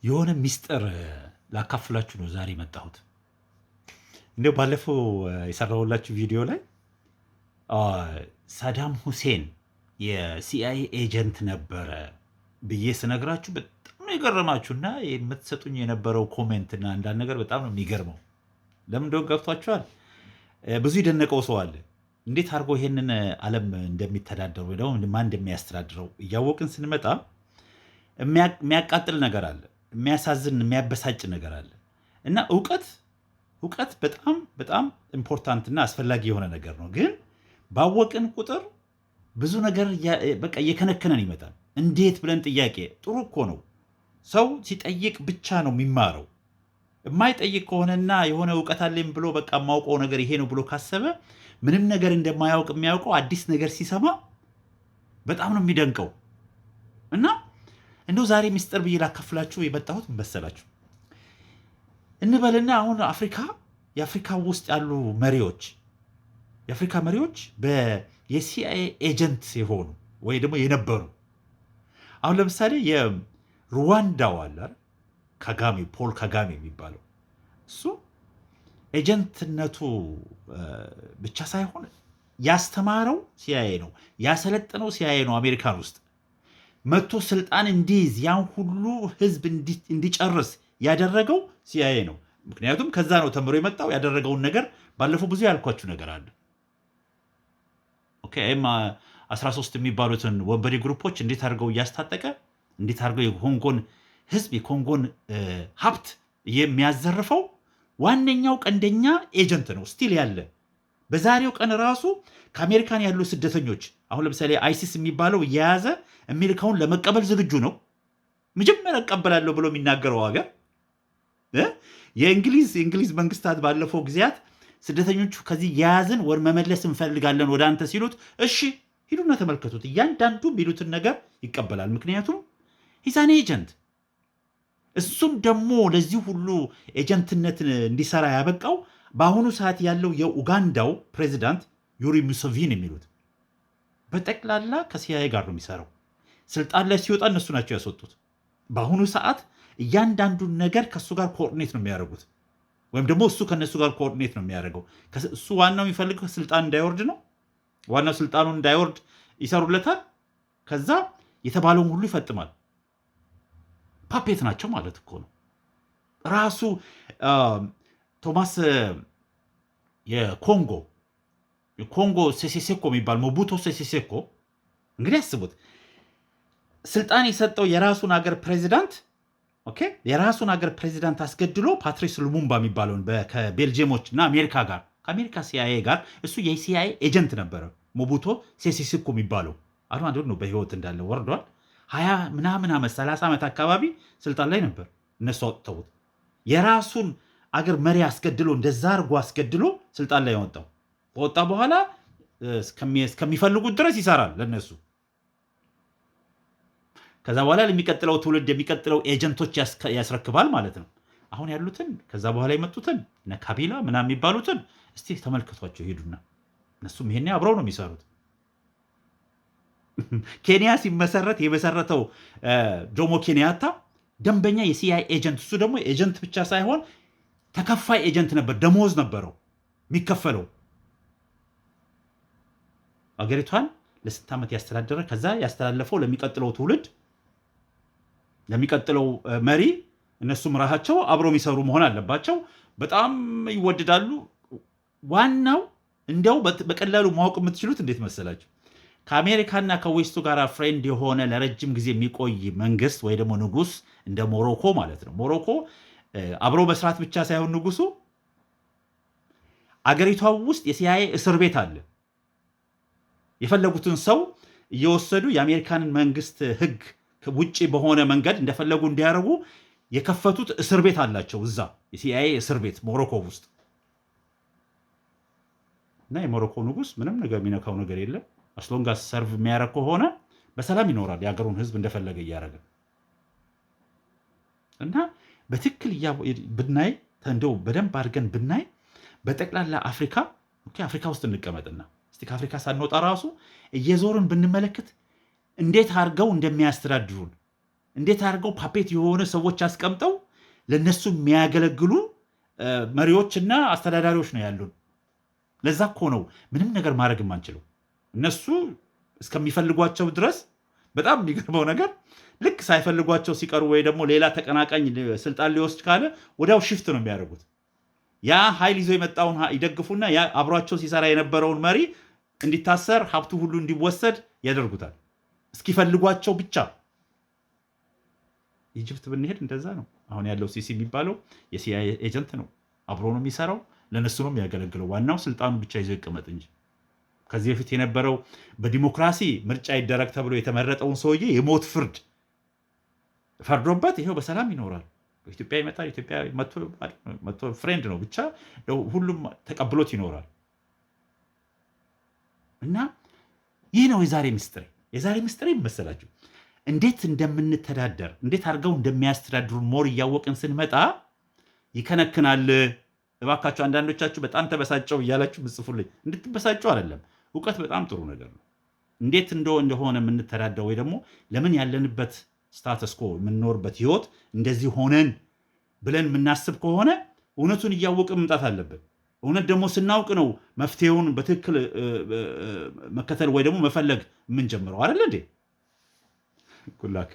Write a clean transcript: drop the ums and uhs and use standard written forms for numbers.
የሆነ ሚስጥር ላካፍላችሁ ነው ዛሬ መጣሁት። እንደው ባለፈው የሰራሁላችሁ ቪዲዮ ላይ ሳዳም ሁሴን የሲአይኤ ኤጀንት ነበረ ብዬ ስነግራችሁ በጣም ነው የገረማችሁና የምትሰጡኝ የነበረው ኮሜንትና አንዳንድ ነገር በጣም ነው የሚገርመው። ለምን እንደሆነ ገብቷችኋል? ብዙ የደነቀው ሰው አለ። እንዴት አድርጎ ይሄንን ዓለም እንደሚተዳደሩ ወይ ደግሞ ማን እንደሚያስተዳድረው እያወቅን ስንመጣ የሚያቃጥል ነገር አለ፣ የሚያሳዝን የሚያበሳጭ ነገር አለ እና እውቀት በጣም በጣም ኢምፖርታንትና አስፈላጊ የሆነ ነገር ነው። ግን ባወቅን ቁጥር ብዙ ነገር በቃ እየከነከነን ይመጣል። እንዴት ብለን ጥያቄ ጥሩ እኮ ነው። ሰው ሲጠይቅ ብቻ ነው የሚማረው። የማይጠይቅ ከሆነና የሆነ እውቀት አለኝ ብሎ በቃ የማውቀው ነገር ይሄ ነው ብሎ ካሰበ ምንም ነገር እንደማያውቅ የሚያውቀው አዲስ ነገር ሲሰማ በጣም ነው የሚደንቀው እና እንደው ዛሬ ሚስጥር ብዬ ላካፍላችሁ የመጣሁት መሰላችሁ እንበልና አሁን የአፍሪካ ውስጥ ያሉ መሪዎች የአፍሪካ መሪዎች የሲአይኤ ኤጀንት የሆኑ ወይ ደግሞ የነበሩ አሁን ለምሳሌ የሩዋንዳው አለ ፖል ካጋሜ የሚባለው እሱ ኤጀንትነቱ ብቻ ሳይሆን ያስተማረው ሲአይኤ ነው፣ ያሰለጠነው ሲአይኤ ነው። አሜሪካን ውስጥ መጥቶ ስልጣን እንዲይዝ ያን ሁሉ ህዝብ እንዲጨርስ ያደረገው ሲአይኤ ነው። ምክንያቱም ከዛ ነው ተምሮ የመጣው። ያደረገውን ነገር ባለፈው ብዙ ያልኳችሁ ነገር አለ። ኤም 13 የሚባሉትን ወንበዴ ግሩፖች እንዴት አድርገው እያስታጠቀ እንዴት አድርገው የኮንጎን ህዝብ የኮንጎን ሀብት የሚያዘርፈው ዋነኛው ቀንደኛ ኤጀንት ነው ስቲል ያለ። በዛሬው ቀን ራሱ ከአሜሪካን ያሉ ስደተኞች አሁን ለምሳሌ አይሲስ የሚባለው እየያዘ አሜሪካውን ለመቀበል ዝግጁ ነው። መጀመሪያ እቀበላለሁ ብሎ የሚናገረው ሀገር የእንግሊዝ መንግስታት ባለፈው ጊዜያት ስደተኞቹ ከዚህ የያዝን ወር መመለስ እንፈልጋለን ወደ አንተ ሲሉት እሺ ሂዱና ተመልከቱት። እያንዳንዱ የሚሉትን ነገር ይቀበላል። ምክንያቱም ሂሳኔ ኤጀንት። እሱም ደግሞ ለዚህ ሁሉ ኤጀንትነት እንዲሰራ ያበቃው በአሁኑ ሰዓት ያለው የኡጋንዳው ፕሬዚዳንት ዩሪ ሙሴቪኒ የሚሉት በጠቅላላ ከሲአይኤ ጋር ነው የሚሰራው። ስልጣን ላይ ሲወጣ እነሱ ናቸው ያስወጡት። በአሁኑ ሰዓት እያንዳንዱን ነገር ከእሱ ጋር ኮኦርዲኔት ነው የሚያደርጉት፣ ወይም ደግሞ እሱ ከነሱ ጋር ኮኦርዲኔት ነው የሚያደርገው። እሱ ዋናው የሚፈልገው ስልጣን እንዳይወርድ ነው። ዋናው ስልጣኑን እንዳይወርድ ይሰሩለታል። ከዛ የተባለውን ሁሉ ይፈጥማል። ፓፔት ናቸው ማለት እኮ ነው። ራሱ ቶማስ የኮንጎ ሴሴሴኮ የሚባል ሞቡቶ ሴሴሴኮ እንግዲህ ያስቡት፣ ስልጣን የሰጠው የራሱን ሀገር ፕሬዚዳንት የራሱን ሀገር ፕሬዚዳንት አስገድሎ ፓትሪስ ሉሙምባ የሚባለውን ከቤልጅየሞች እና ከአሜሪካ ሲአይኤ ጋር እሱ የሲአይኤ ኤጀንት ነበረ። ሞቡቶ ሴሴሴኮ የሚባለው አንዱ ነው በህይወት እንዳለ ወርዷል። 20 ምናምን ዓመት 30 ዓመት አካባቢ ስልጣን ላይ ነበር። እነሱ አውጥተውት የራሱን አገር መሪ አስገድሎ እንደዛ አርጎ አስገድሎ ስልጣን ላይ ያወጣው። ከወጣ በኋላ እስከሚፈልጉት ድረስ ይሰራል ለነሱ። ከዛ በኋላ ለሚቀጥለው ትውልድ የሚቀጥለው ኤጀንቶች ያስረክባል ማለት ነው። አሁን ያሉትን ከዛ በኋላ የመጡትን እነ ካቢላ ምናምን የሚባሉትን እስቲ ተመልከቷቸው ሄዱና፣ እነሱም ይሄኔ አብረው ነው የሚሰሩት። ኬንያ ሲመሰረት የመሰረተው ጆሞ ኬንያታ ደንበኛ የሲአይኤ ኤጀንት፣ እሱ ደግሞ ኤጀንት ብቻ ሳይሆን ተከፋይ ኤጀንት ነበር። ደሞዝ ነበረው የሚከፈለው። አገሪቷን ለስንት ዓመት ያስተዳደረ፣ ከዛ ያስተላለፈው ለሚቀጥለው ትውልድ ለሚቀጥለው መሪ። እነሱም ራሳቸው አብረው የሚሰሩ መሆን አለባቸው። በጣም ይወደዳሉ። ዋናው እንዲያው በቀላሉ ማወቅ የምትችሉት እንዴት መሰላችሁ? ከአሜሪካና ከዌስቱ ጋር ፍሬንድ የሆነ ለረጅም ጊዜ የሚቆይ መንግስት ወይ ደግሞ ንጉስ እንደ ሞሮኮ ማለት ነው። ሞሮኮ አብሮ መስራት ብቻ ሳይሆን ንጉሱ አገሪቷ ውስጥ የሲአይኤ እስር ቤት አለ። የፈለጉትን ሰው እየወሰዱ የአሜሪካንን መንግስት ህግ ውጭ በሆነ መንገድ እንደፈለጉ እንዲያደርጉ የከፈቱት እስር ቤት አላቸው። እዛ የሲአይኤ እስር ቤት ሞሮኮ ውስጥ እና የሞሮኮ ንጉስ ምንም ነገር የሚነካው ነገር የለም። አስሎንጋ ሰርቭ የሚያደርግ ከሆነ በሰላም ይኖራል፣ የሀገሩን ህዝብ እንደፈለገ እያደረገ እና በትክክል ብናይ እንደው በደንብ አድርገን ብናይ በጠቅላላ አፍሪካ ውስጥ እንቀመጥና እስቲ ከአፍሪካ ሳንወጣ ራሱ እየዞርን ብንመለከት እንዴት አድርገው እንደሚያስተዳድሩን እንዴት አድርገው ፓፔት የሆነ ሰዎች አስቀምጠው ለነሱ የሚያገለግሉ መሪዎችና አስተዳዳሪዎች ነው ያሉን። ለዛ እኮ ነው ምንም ነገር ማድረግ የማንችለው። እነሱ እስከሚፈልጓቸው ድረስ በጣም የሚገርመው ነገር ልክ ሳይፈልጓቸው ሲቀሩ ወይ ደግሞ ሌላ ተቀናቃኝ ስልጣን ሊወስድ ካለ ወዲያው ሽፍት ነው የሚያደርጉት። ያ ኃይል ይዞ የመጣውን ይደግፉና ያ አብሯቸው ሲሰራ የነበረውን መሪ እንዲታሰር ሀብቱ ሁሉ እንዲወሰድ ያደርጉታል እስኪፈልጓቸው ብቻ። ኢጅፕት ብንሄድ እንደዛ ነው። አሁን ያለው ሲሲ የሚባለው የሲአይኤ ኤጀንት ነው። አብሮ ነው የሚሰራው፣ ለነሱ ነው የሚያገለግለው። ዋናው ስልጣኑ ብቻ ይዞ ይቀመጥ እንጂ ከዚህ በፊት የነበረው በዲሞክራሲ ምርጫ ይደረግ ተብሎ የተመረጠውን ሰውዬ የሞት ፍርድ ፈርዶበት ይሄው በሰላም ይኖራል። ኢትዮጵያ ይመጣል። ኢትዮጵያ መጥቶ ፍሬንድ ነው ብቻ ሁሉም ተቀብሎት ይኖራል። እና ይህ ነው የዛሬ ምስጢሬ። የዛሬ ምስጢሬ መሰላችሁ እንዴት እንደምንተዳደር እንዴት አድርገው እንደሚያስተዳድሩን ሞር እያወቅን ስንመጣ ይከነክናል። እባካችሁ አንዳንዶቻችሁ በጣም ተበሳጨው እያላችሁ ምጽፉልኝ። እንድትበሳጩ አይደለም፣ እውቀት በጣም ጥሩ ነገር ነው። እንዴት እንደሆነ የምንተዳደር ወይ ደግሞ ለምን ያለንበት ስታተስኮ የምንኖርበት ህይወት እንደዚህ ሆነን ብለን የምናስብ ከሆነ እውነቱን እያወቅን መምጣት አለብን። እውነት ደግሞ ስናውቅ ነው መፍትሄውን በትክክል መከተል ወይ ደግሞ መፈለግ የምንጀምረው አይደል እንዴ? ኩላክ